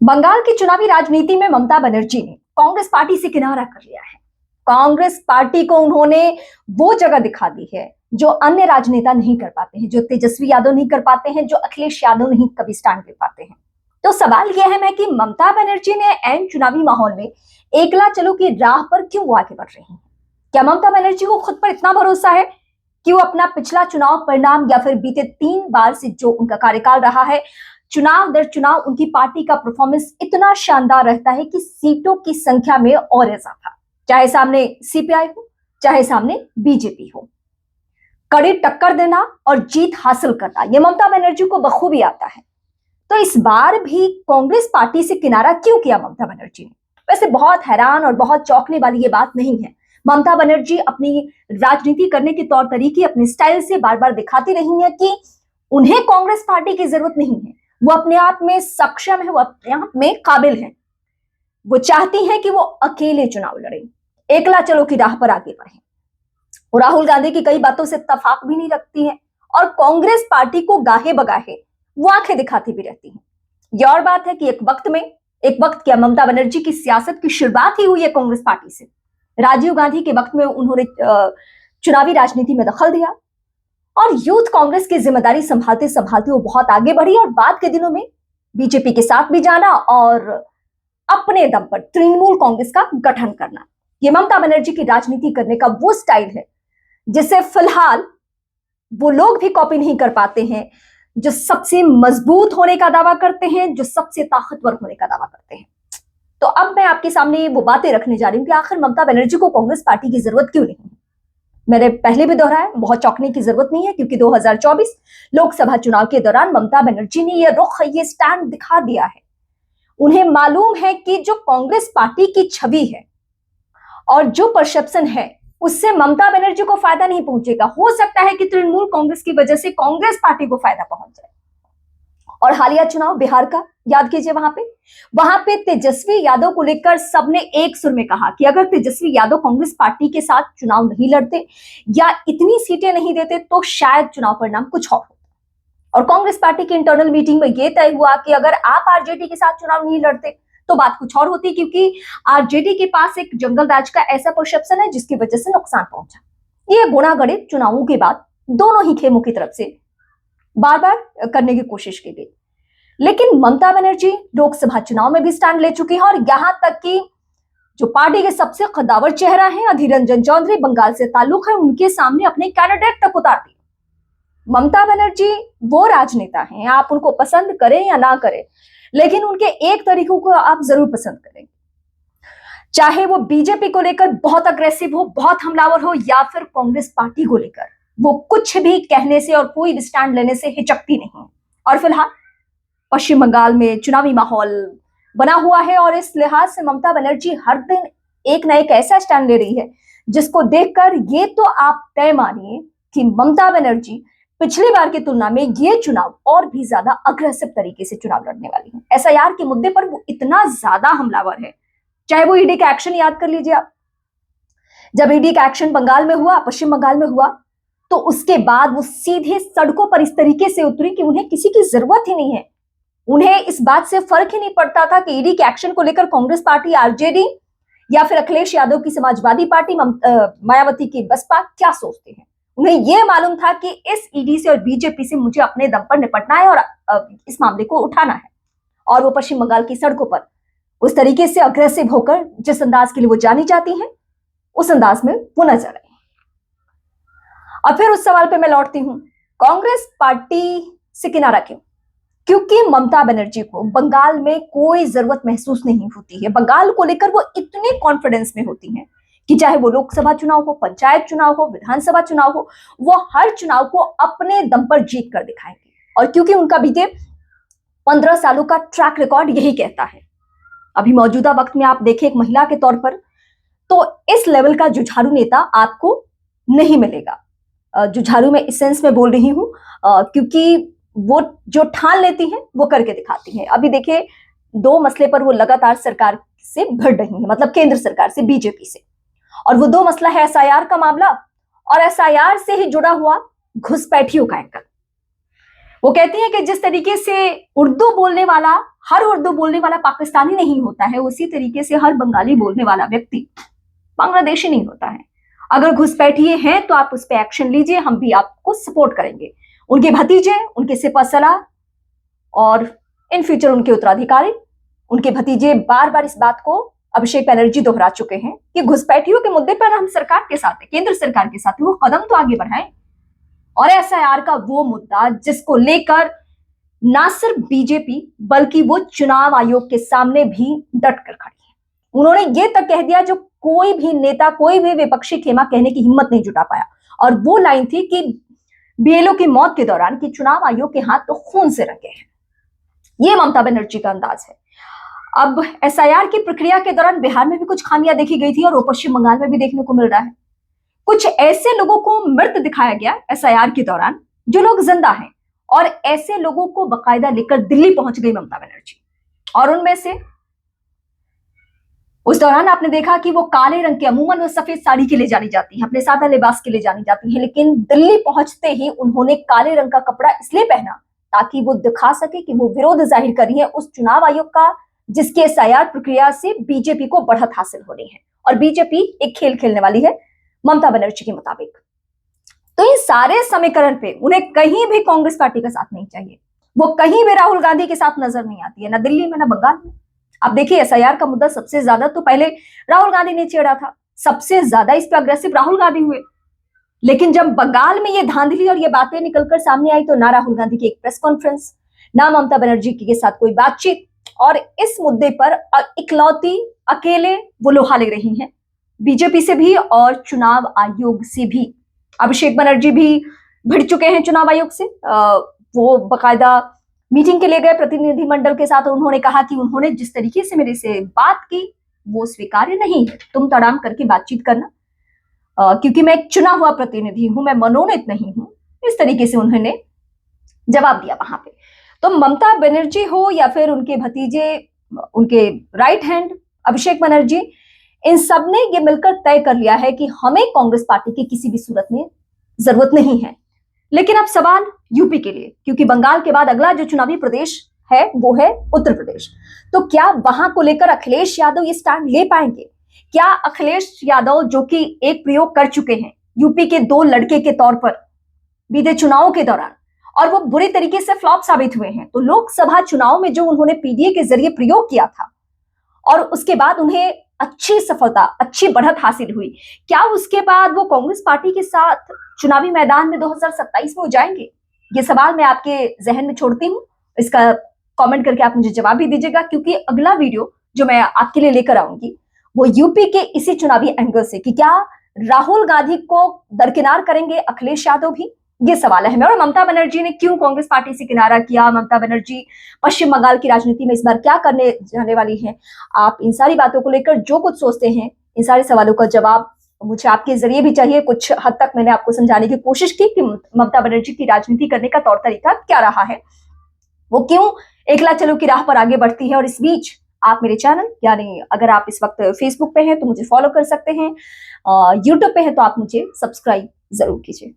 बंगाल की चुनावी राजनीति में ममता बनर्जी ने कांग्रेस पार्टी से किनारा कर लिया है। कांग्रेस पार्टी को उन्होंने वो जगह दिखा दी है जो अन्य राजनेता नहीं कर पाते हैं, जो तेजस्वी यादव नहीं कर पाते हैं, जो अखिलेश यादव नहीं कभी स्टैंड ले पाते हैं। तो सवाल यह है कि ममता बनर्जी ने ऐन चुनावी माहौल में एकला चलो की राह पर क्यों आगे बढ़ रही हैं? क्या ममता बनर्जी को खुद पर इतना भरोसा है कि वो अपना पिछला चुनाव परिणाम या फिर बीते 3 बार से जो उनका कार्यकाल रहा है, चुनाव दर चुनाव उनकी पार्टी का परफॉर्मेंस इतना शानदार रहता है कि सीटों की संख्या में और इजाफा, चाहे सामने सीपीआई हो चाहे सामने बीजेपी हो, कड़ी टक्कर देना और जीत हासिल करना, यह ममता बनर्जी को बखूबी आता है। तो इस बार भी कांग्रेस पार्टी से किनारा क्यों किया ममता बनर्जी ने? वैसे बहुत हैरान और बहुत चौंकने वाली ये बात नहीं है। ममता बनर्जी अपनी राजनीति करने के तौर तरीके, अपने स्टाइल से बार बार दिखाती रही है कि उन्हें कांग्रेस पार्टी की जरूरत नहीं है। वो अपने आप में सक्षम है, वो अपने आप में काबिल है। वो चाहती हैं कि वो अकेले चुनाव लड़े, एकला चलो की राह पर आगे बढ़े। वो राहुल गांधी की कई बातों से इत्तेफाक भी नहीं रखती हैं और कांग्रेस पार्टी को गाहे बगाहे वो आंखें दिखाती भी रहती हैं। यह और बात है कि एक वक्त क्या ममता बनर्जी की सियासत की शुरुआत ही हुई है कांग्रेस पार्टी से। राजीव गांधी के वक्त में उन्होंने चुनावी राजनीति में दखल दिया और यूथ कांग्रेस की जिम्मेदारी संभालते संभालते वो बहुत आगे बढ़ी और बाद के दिनों में बीजेपी के साथ भी जाना और अपने दम पर तृणमूल कांग्रेस का गठन करना। ये ममता बनर्जी की राजनीति करने का वो स्टाइल है जिसे फिलहाल वो लोग भी कॉपी नहीं कर पाते हैं जो सबसे मजबूत होने का दावा करते हैं, जो सबसे ताकतवर होने का दावा करते हैं। तो अब मैं आपके सामने वो बातें रखने जा रही हूं कि आखिर ममता बनर्जी को कांग्रेस पार्टी की जरूरत क्यों नहीं है। मैंने पहले भी दोहराया, बहुत चौंकने की जरूरत नहीं है क्योंकि 2024 लोकसभा चुनाव के दौरान ममता बनर्जी ने यह रुख, ये स्टैंड दिखा दिया है। उन्हें मालूम है कि जो कांग्रेस पार्टी की छवि है और जो परसेप्शन है उससे ममता बनर्जी को फायदा नहीं पहुंचेगा। हो सकता है कि तृणमूल कांग्रेस की वजह से कांग्रेस पार्टी को फायदा पहुंच जाए। और हालिया चुनाव बिहार का याद कीजिए, वहां पे तेजस्वी यादव को लेकर सबने एक सुर में कहा कि अगर तेजस्वी यादव कांग्रेस पार्टी के साथ चुनाव नहीं लड़ते या इतनी सीटें नहीं देते तो शायद चुनाव परिणाम कुछ और होता। और कांग्रेस पार्टी की इंटरनल मीटिंग में यह तय हुआ कि अगर आप आरजेडी के साथ चुनाव नहीं लड़ते तो बात कुछ और होती, क्योंकि आरजेडी के पास एक जंगल राज का ऐसा परसेप्शन है जिसकी वजह से नुकसान पहुंचा। ये गुणागणित चुनावों के बाद दोनों ही खेमों की तरफ से बार बार करने की कोशिश की गई। लेकिन ममता बनर्जी लोकसभा चुनाव में भी स्टैंड ले चुकी है और यहां तक कि जो पार्टी के सबसे कद्दावर चेहरा है अधीर रंजन चौधरी, बंगाल से ताल्लुक है, उनके सामने अपने कैंडिडेट तक उतार दी। ममता बनर्जी वो राजनेता हैं, आप उनको पसंद करें या ना करें, लेकिन उनके एक तरीकों को आप जरूर पसंद करेंगे। चाहे वो बीजेपी को लेकर बहुत अग्रेसिव हो, बहुत हमलावर हो, या फिर कांग्रेस पार्टी को लेकर वो कुछ भी कहने से और कोई भी स्टैंड लेने से हिचकती नहीं। और फिलहाल पश्चिम बंगाल में चुनावी माहौल बना हुआ है और इस लिहाज से ममता बनर्जी हर दिन एक ना एक ऐसा स्टैंड ले रही है जिसको देखकर ये तो आप तय मानिए कि ममता बनर्जी पिछली बार की तुलना में ये चुनाव और भी ज्यादा अग्रेसिव तरीके से चुनाव लड़ने वाली है। एसआईआर के मुद्दे पर वो इतना ज्यादा हमलावर है। चाहे वो ईडी का एक्शन याद कर लीजिए आप, जब ईडी का एक्शन बंगाल में हुआ, पश्चिम बंगाल में हुआ, तो उसके बाद वो सीधे सड़कों पर इस तरीके से उतरी कि उन्हें किसी की जरूरत ही नहीं है। उन्हें इस बात से फर्क ही नहीं पड़ता था कि ईडी के एक्शन को लेकर कांग्रेस पार्टी, आरजेडी या फिर अखिलेश यादव की समाजवादी पार्टी, मायावती की बसपा क्या सोचते हैं। उन्हें यह मालूम था कि इस ईडी से और बीजेपी से मुझे अपने दम पर निपटना है और इस मामले को उठाना है। और वो पश्चिम बंगाल की सड़कों पर उस तरीके से अग्रेसिव होकर जिस अंदाज के लिए वो जानी जाती हैं, उस अंदाज में वो नजर आई। और फिर उस सवाल पे मैं लौटती हूं, कांग्रेस पार्टी से किनारा क्यों? क्योंकि ममता बनर्जी को बंगाल में कोई जरूरत महसूस नहीं होती है। बंगाल को लेकर वो इतने कॉन्फिडेंस में होती हैं कि चाहे वो लोकसभा चुनाव हो, पंचायत चुनाव हो, विधानसभा चुनाव हो, वो हर चुनाव को अपने दम पर जीत कर दिखाएंगे। और क्योंकि उनका बीते 15 सालों का ट्रैक रिकॉर्ड यही कहता है। अभी मौजूदा वक्त में आप देखें एक महिला के तौर पर तो इस लेवल का जुझारू नेता आपको नहीं मिलेगा। जुझारू में इस सेंस में बोल रही हूं क्योंकि वो जो ठान लेती हैं वो करके दिखाती हैं। अभी देखिए 2 मसले पर वो लगातार सरकार से भिड़ रही है, मतलब केंद्र सरकार से, बीजेपी से। और वो 2 मसला है एसआईआर का मामला और एसआईआर से ही जुड़ा हुआ घुसपैठियों का एंगल। वो कहती है कि जिस तरीके से उर्दू बोलने वाला, हर उर्दू बोलने वाला पाकिस्तानी नहीं होता है, उसी तरीके से हर बंगाली बोलने वाला व्यक्ति बांग्लादेशी नहीं होता है। अगर घुसपैठिए हैं तो आप उस पर एक्शन लीजिए, हम भी आपको सपोर्ट करेंगे। उनके भतीजे, उनके सिपहसालार और इन फ्यूचर उनके उत्तराधिकारी, उनके भतीजे बार बार इस बात को अभिषेक बनर्जी दोहरा चुके हैं कि घुसपैठियों के मुद्दे पर हम सरकार के साथ है, केंद्र सरकार के साथ है, वो कदम तो आगे बढ़ाएं। और एसआईआर का वो मुद्दा जिसको लेकर ना सिर्फ बीजेपी बल्कि वो चुनाव आयोग के सामने भी डट कर खड़ी है। उन्होंने ये तक कह दिया जो कोई भी नेता, कोई भी विपक्षी खेमा कहने की हिम्मत नहीं जुटा पाया, और वो लाइन थी कि बीएलओ की मौत के दौरान कि चुनाव आयोग के हाथ तो खून से रंगे हैं। ये ममता बनर्जी का अंदाज है। अब एसआईआर की प्रक्रिया के दौरान बिहार में भी कुछ खामियां देखी गई थी और वो पश्चिम बंगाल में भी देखने को मिल रहा है। कुछ ऐसे लोगों को मृत दिखाया गया एसआईआर के दौरान जो लोग जिंदा हैं, और ऐसे लोगों को बकायदा लेकर दिल्ली पहुंच गई ममता बनर्जी। और उनमें से उस दौरान आपने देखा कि वो काले रंग की, अमूमन वो सफेद साड़ी के लिए जानी जाती है, अपने सादा लिबास के लिए जानी जाती है, लेकिन दिल्ली पहुंचते ही उन्होंने काले रंग का कपड़ा इसलिए पहना ताकि वो दिखा सके कि वो विरोध जाहिर कर रही है उस चुनाव आयोग का जिसके एसआईआर प्रक्रिया से बीजेपी को बढ़त हासिल होनी है। और बीजेपी एक खेल खेलने वाली है ममता बनर्जी के मुताबिक। तो इस सारे समीकरण पे उन्हें कहीं भी कांग्रेस पार्टी का साथ नहीं चाहिए। वो कहीं भी राहुल गांधी के साथ नजर नहीं आती है, ना दिल्ली में ना बंगाल में। आप देखिए एसआईआर का मुद्दा सबसे ज्यादा तो पहले राहुल गांधी ने छेड़ा था, सबसे ज्यादा इस पे अग्रेसिव राहुल गांधी हुए। लेकिन जब बंगाल में ये धांधली और ये बातें निकलकर सामने आई तो ना राहुल गांधी की एक प्रेस कॉन्फ्रेंस, ना ममता बनर्जी के साथ कोई बातचीत, और इस मुद्दे पर इकलौती अकेले वो लोहा ले रही हैं, बीजेपी से भी और चुनाव आयोग से भी। अभिषेक बनर्जी भी भिड़ चुके हैं चुनाव आयोग से। वो बकायदा मीटिंग के लिए गए प्रतिनिधि मंडल के साथ, और उन्होंने कहा कि उन्होंने जिस तरीके से मेरे से बात की वो स्वीकार्य नहीं है, तुम तड़ाम करके बातचीत करना, क्योंकि मैं एक चुना हुआ प्रतिनिधि हूं, मैं मनोनीत नहीं हूं। इस तरीके से उन्होंने जवाब दिया वहां पे। तो ममता बनर्जी हो या फिर उनके भतीजे, उनके राइट हैंड अभिषेक बनर्जी, इन सब ने ये मिलकर तय कर लिया है कि हमें कांग्रेस पार्टी की किसी भी सूरत में जरूरत नहीं है। लेकिन अब सवाल यूपी के लिए, क्योंकि बंगाल के बाद अगला जो चुनावी प्रदेश है वो है उत्तर प्रदेश। तो क्या वहां को लेकर अखिलेश यादव ये स्टैंड ले पाएंगे? क्या अखिलेश यादव, जो कि एक प्रयोग कर चुके हैं यूपी के 2 लड़के के तौर पर बीते चुनावों के दौरान, और वो बुरी तरीके से फ्लॉप साबित हुए हैं, तो लोकसभा चुनाव में जो उन्होंने पीडीए के जरिए प्रयोग किया था और उसके बाद उन्हें अच्छी सफलता, अच्छी बढ़त हासिल हुई, क्या उसके बाद वो कांग्रेस पार्टी के साथ चुनावी मैदान में 2027 में हो जाएंगे? ये सवाल मैं आपके जहन में छोड़ती हूँ। इसका कमेंट करके आप मुझे जवाब भी दीजिएगा, क्योंकि अगला वीडियो जो मैं आपके लिए लेकर आऊंगी वो यूपी के इसी चुनावी एंगल से कि क्या राहुल गांधी को दरकिनार करेंगे अखिलेश यादव भी, ये सवाल है हमें। और ममता बनर्जी ने क्यों कांग्रेस पार्टी से किनारा किया, ममता बनर्जी पश्चिम बंगाल की राजनीति में इस बार क्या करने जाने वाली है, आप इन सारी बातों को लेकर जो कुछ सोचते हैं, इन सारे सवालों का जवाब मुझे आपके जरिए भी चाहिए। कुछ हद तक मैंने आपको समझाने की कोशिश की कि ममता बनर्जी की राजनीति करने का तौर तरीका क्या रहा है, वो क्यों एकला चलो की राह पर आगे बढ़ती है। और इस बीच आप मेरे चैनल, यानी अगर आप इस वक्त फेसबुक पे हैं तो मुझे फॉलो कर सकते हैं, यूट्यूब पे हैं तो आप मुझे सब्सक्राइब जरूर कीजिए।